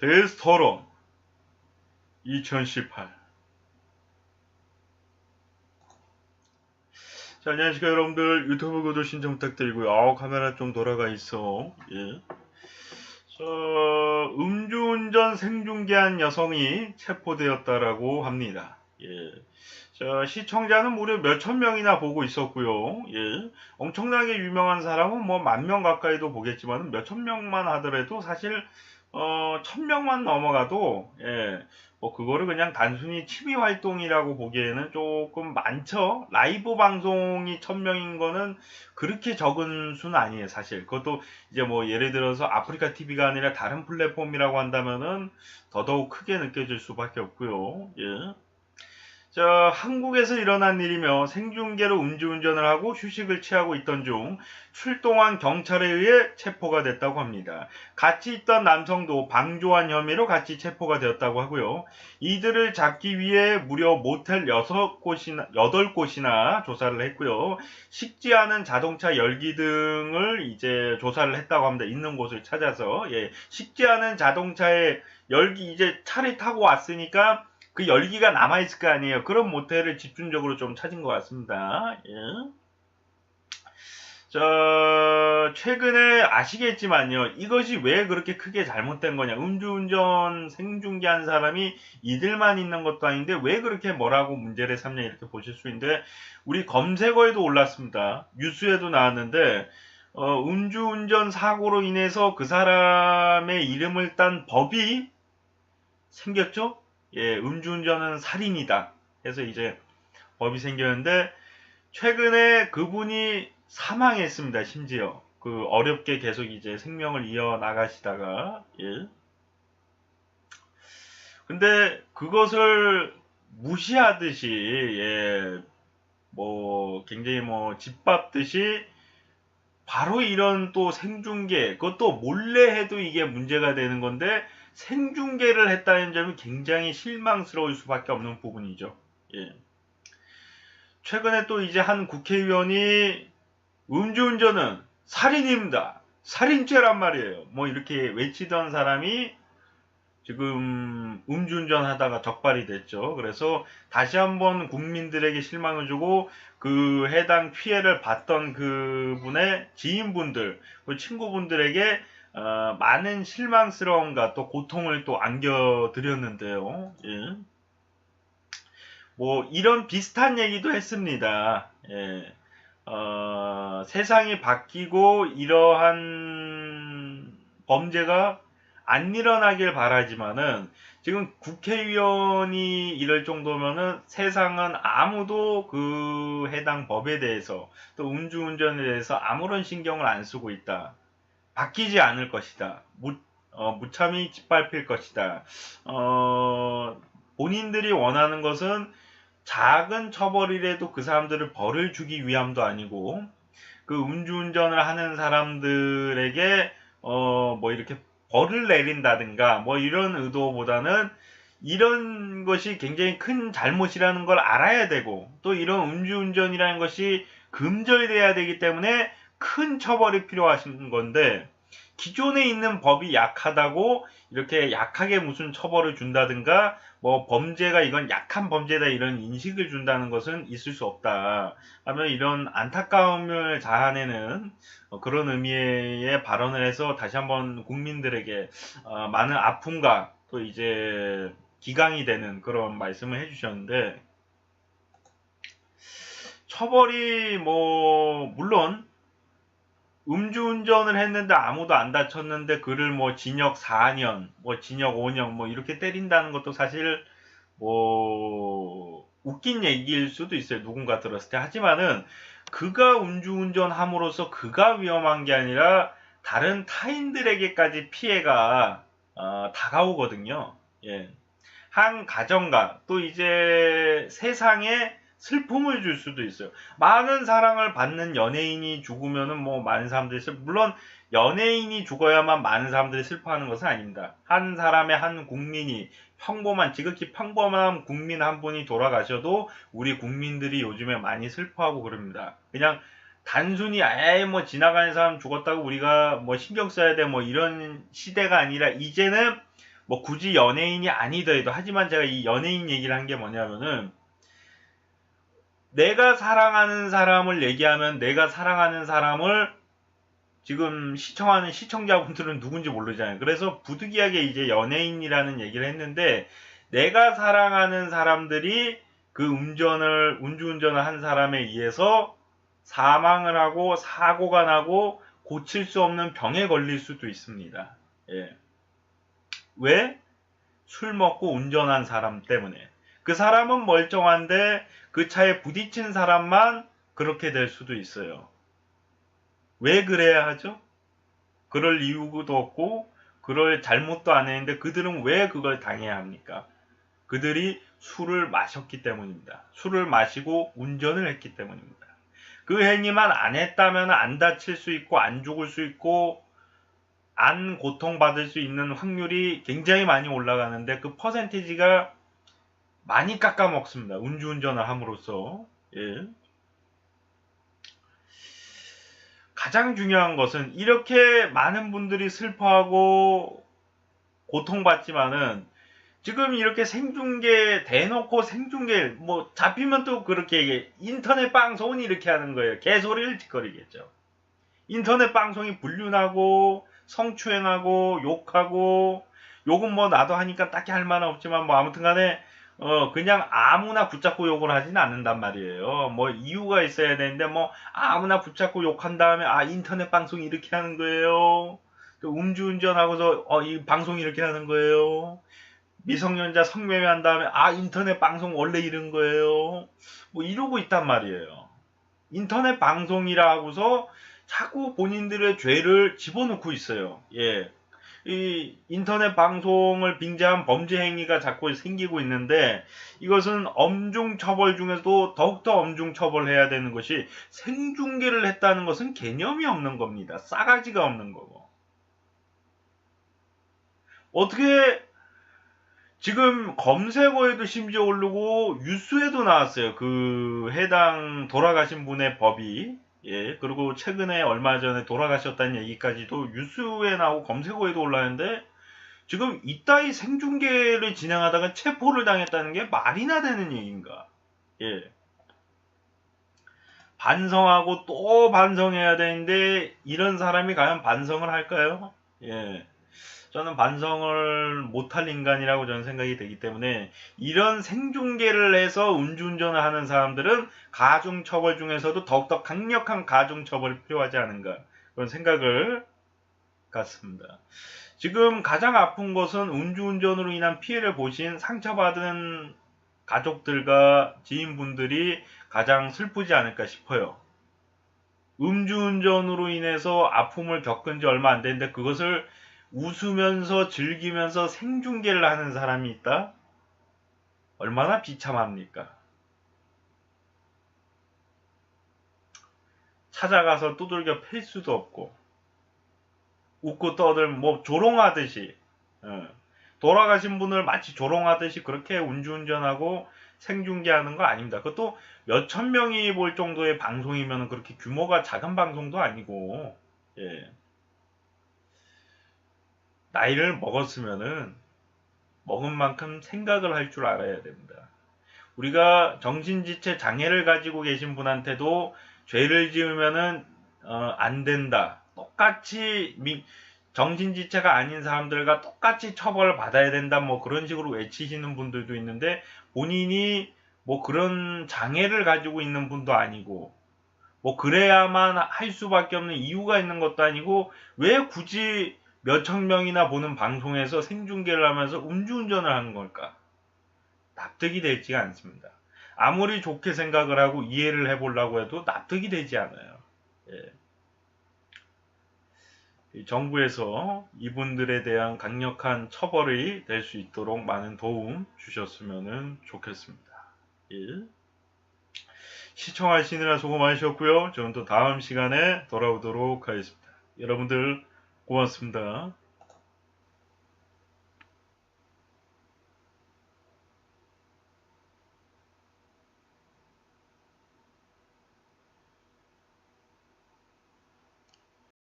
베스트 토론 2018. 자, 안녕하십니까 여러분들. 유튜브 구독 신청 부탁드리고요. 카메라 좀 돌아가 있어. 예. 음주운전 생중계한 여성이 체포되었다라고 합니다. 예. 시청자는 무려 몇천 명이나 보고 있었고요. 예. 엄청나게 유명한 사람은 뭐 10,000명 가까이도 보겠지만 몇천 명만 하더라도 사실 1,000명만 넘어가도 뭐 그거를 그냥 단순히 취미 활동이라고 보기에는 조금 많죠. 라이브 방송이 1,000명인 거는 그렇게 적은 수는 아니에요, 사실. 그것도 이제 뭐 예를 들어서 아프리카 TV가 아니라 다른 플랫폼이라고 한다면은 더더욱 크게 느껴질 수밖에 없고요. 예. 한국에서 일어난 일이며 생중계로 음주운전을 하고 휴식을 취하고 있던 중 출동한 경찰에 의해 체포가 됐다고 합니다. 같이 있던 남성도 방조한 혐의로 같이 체포가 되었다고 하고요. 이들을 잡기 위해 무려 모텔 8곳이나 조사를 했고요. 식지 않은 자동차 열기 등을 이제 조사를 했다고 합니다. 있는 곳을 찾아서. 식지 않은 자동차의 열기, 이제 차를 타고 왔으니까 그 열기가 남아있을 거 아니에요. 그런 모텔을 집중적으로 좀 찾은 것 같습니다. 예. 최근에 아시겠지만요. 이것이 왜 그렇게 크게 잘못된 거냐. 음주운전 생중계한 사람이 이들만 있는 것도 아닌데 왜 그렇게 뭐라고 문제를 삼냐 이렇게 보실 수 있는데 우리 검색어에도 올랐습니다. 뉴스에도 나왔는데 음주운전 사고로 인해서 그 사람의 이름을 딴 법이 생겼죠? 음주운전은 살인이다 해서 이제 법이 생겼는데 최근에 그분이 사망했습니다. 심지어 그 어렵게 계속 이제 생명을 이어나가시다가 근데 그것을 무시하듯이 뭐 굉장히 뭐 짓밟듯이 바로 이런 또 생중계, 그것도 몰래 해도 이게 문제가 되는 건데 생중계를 했다는 점이 굉장히 실망스러울 수밖에 없는 부분이죠. 최근에 또 이제 한 국회의원이 음주운전은 살인입니다. 살인죄란 말이에요. 뭐 이렇게 외치던 사람이 지금 음주운전 하다가 적발이 됐죠. 그래서 다시 한번 국민들에게 실망을 주고 그 해당 피해를 봤던 그분의 지인분들, 그 친구분들에게 많은 실망스러움과 또 고통을 또 안겨드렸는데요. 뭐 이런 비슷한 얘기도 했습니다. 세상이 바뀌고 이러한 범죄가 안 일어나길 바라지만은 지금 국회의원이 이럴 정도면은 세상은 아무도 그 해당 법에 대해서 또 음주운전에 대해서 아무런 신경을 안 쓰고 있다. 바뀌지 않을 것이다. 무참히 짓밟힐 것이다. 본인들이 원하는 것은 작은 처벌이라도 그 사람들을 벌을 주기 위함도 아니고 그 음주운전을 하는 사람들에게 뭐 이렇게 벌을 내린다든가 뭐 이런 의도보다는 이런 것이 굉장히 큰 잘못이라는 걸 알아야 되고 또 이런 음주운전이라는 것이 금절돼야 되기 때문에 큰 처벌이 필요하신 건데 기존에 있는 법이 약하다고 이렇게 약하게 무슨 처벌을 준다든가 뭐 범죄가 이건 약한 범죄다 이런 인식을 준다는 것은 있을 수 없다 하면 이런 안타까움을 자아내는 그런 의미의 발언을 해서 다시 한번 국민들에게 많은 아픔과 또 이제 기강이 되는 그런 말씀을 해주셨는데 처벌이 뭐 물론 음주운전을 했는데 아무도 안 다쳤는데 그를 뭐 징역 4년, 뭐 징역 5년 뭐 이렇게 때린다는 것도 사실 뭐 웃긴 얘기일 수도 있어요. 누군가 들었을 때. 하지만은 그가 음주운전함으로써 그가 위험한 게 아니라 다른 타인들에게까지 피해가 다가오거든요. 한 가정과 또 이제 세상에 슬픔을 줄 수도 있어요. 많은 사랑을 받는 연예인이 죽으면은 뭐 많은 사람들이 물론 연예인이 죽어야만 많은 사람들이 슬퍼하는 것은 아닙니다. 한 사람의 한 국민이 지극히 평범한 국민 한 분이 돌아가셔도 우리 국민들이 요즘에 많이 슬퍼하고 그럽니다. 그냥 단순히 에이 뭐 지나가는 사람 죽었다고 우리가 뭐 신경 써야 돼 뭐 이런 시대가 아니라 이제는 뭐 굳이 연예인이 아니더라도, 하지만 제가 이 연예인 얘기를 한 게 뭐냐면은, 내가 사랑하는 사람을 얘기하면 내가 사랑하는 사람을 지금 시청하는 시청자분들은 누군지 모르잖아요. 그래서 부득이하게 이제 연예인이라는 얘기를 했는데, 내가 사랑하는 사람들이 그 음주운전을 한 사람에 의해서 사망을 하고 사고가 나고 고칠 수 없는 병에 걸릴 수도 있습니다. 예. 왜? 술 먹고 운전한 사람 때문에. 그 사람은 멀쩡한데 그 차에 부딪힌 사람만 그렇게 될 수도 있어요. 왜 그래야 하죠? 그럴 이유도 없고 그럴 잘못도 안 했는데 그들은 왜 그걸 당해야 합니까? 그들이 술을 마셨기 때문입니다. 술을 마시고 운전을 했기 때문입니다. 그 행위만 안 했다면 안 다칠 수 있고 안 죽을 수 있고 안 고통받을 수 있는 확률이 굉장히 많이 올라가는데, 그 퍼센티지가 많이 깎아먹습니다. 음주운전을 함으로써. 예. 가장 중요한 것은, 이렇게 많은 분들이 슬퍼하고 고통받지만은 지금 이렇게 생중계 대놓고 생중계 뭐 잡히면 또 그렇게 인터넷 방송은 이렇게 하는 거예요. 개소리를 짓거리겠죠. 인터넷 방송이 불륜하고 성추행하고 욕하고, 욕은 뭐 나도 하니까 딱히 할 말은 없지만 뭐 아무튼 간에 그냥 아무나 붙잡고 욕을 하지는 않는단 말이에요. 뭐 이유가 있어야 되는데 뭐 아무나 붙잡고 욕한 다음에 인터넷 방송이 이렇게 하는 거예요. 또 음주운전하고서 이 방송이 이렇게 하는 거예요. 미성년자 성매매한 다음에 인터넷 방송 원래 이런 거예요. 뭐 이러고 있단 말이에요. 인터넷 방송이라 하고서 자꾸 본인들의 죄를 집어넣고 있어요. 예. 이 인터넷 방송을 빙자한 범죄 행위가 자꾸 생기고 있는데, 이것은 엄중 처벌 중에서도 더욱더 엄중 처벌해야 되는 것이, 생중계를 했다는 것은 개념이 없는 겁니다. 싸가지가 없는 거고. 어떻게 지금 검색어에도 심지어 오르고 뉴스에도 나왔어요. 그 해당 돌아가신 분의 법이. 예, 그리고 최근에 얼마 전에 돌아가셨다는 얘기까지도 뉴스에 나오고 검색어에도 올라왔는데, 지금 이따위 생중계를 진행하다가 체포를 당했다는 게 말이나 되는 얘기인가? 예. 반성하고 또 반성해야 되는데 이런 사람이 과연 반성을 할까요? 예. 저는 반성을 못할 인간이라고 저는 생각이 되기 때문에, 이런 생중계를 해서 음주운전을 하는 사람들은 가중처벌 중에서도 더욱더 강력한 가중처벌이 필요하지 않은가, 그런 생각을 갖습니다. 지금 가장 아픈 것은 음주운전으로 인한 피해를 보신 상처받은 가족들과 지인분들이 가장 슬프지 않을까 싶어요. 음주운전으로 인해서 아픔을 겪은 지 얼마 안 됐는데 그것을 웃으면서 즐기면서 생중계를 하는 사람이 있다? 얼마나 비참합니까? 찾아가서 두들겨 팰 수도 없고, 웃고 떠들면 뭐 조롱하듯이, 돌아가신 분을 마치 조롱하듯이 그렇게 음주운전하고 생중계하는 거 아닙니다. 그것도 몇천 명이 볼 정도의 방송이면 그렇게 규모가 작은 방송도 아니고, 예. 나이를 먹었으면은 먹은 만큼 생각을 할 줄 알아야 됩니다. 우리가 정신지체 장애를 가지고 계신 분한테도 죄를 지으면은 안 된다. 똑같이 정신지체가 아닌 사람들과 똑같이 처벌을 받아야 된다. 뭐 그런 식으로 외치시는 분들도 있는데, 본인이 뭐 그런 장애를 가지고 있는 분도 아니고, 뭐 그래야만 할 수밖에 없는 이유가 있는 것도 아니고, 왜 굳이 몇천 명이나 보는 방송에서 생중계를 하면서 음주운전을 하는 걸까? 납득이 되지가 않습니다. 아무리 좋게 생각을 하고 이해를 해보려고 해도 납득이 되지 않아요. 예. 정부에서 이분들에 대한 강력한 처벌이 될 수 있도록 많은 도움 주셨으면 좋겠습니다. 예. 시청하시느라 수고 많으셨고요. 저는 또 다음 시간에 돌아오도록 하겠습니다. 여러분들 고맙습니다.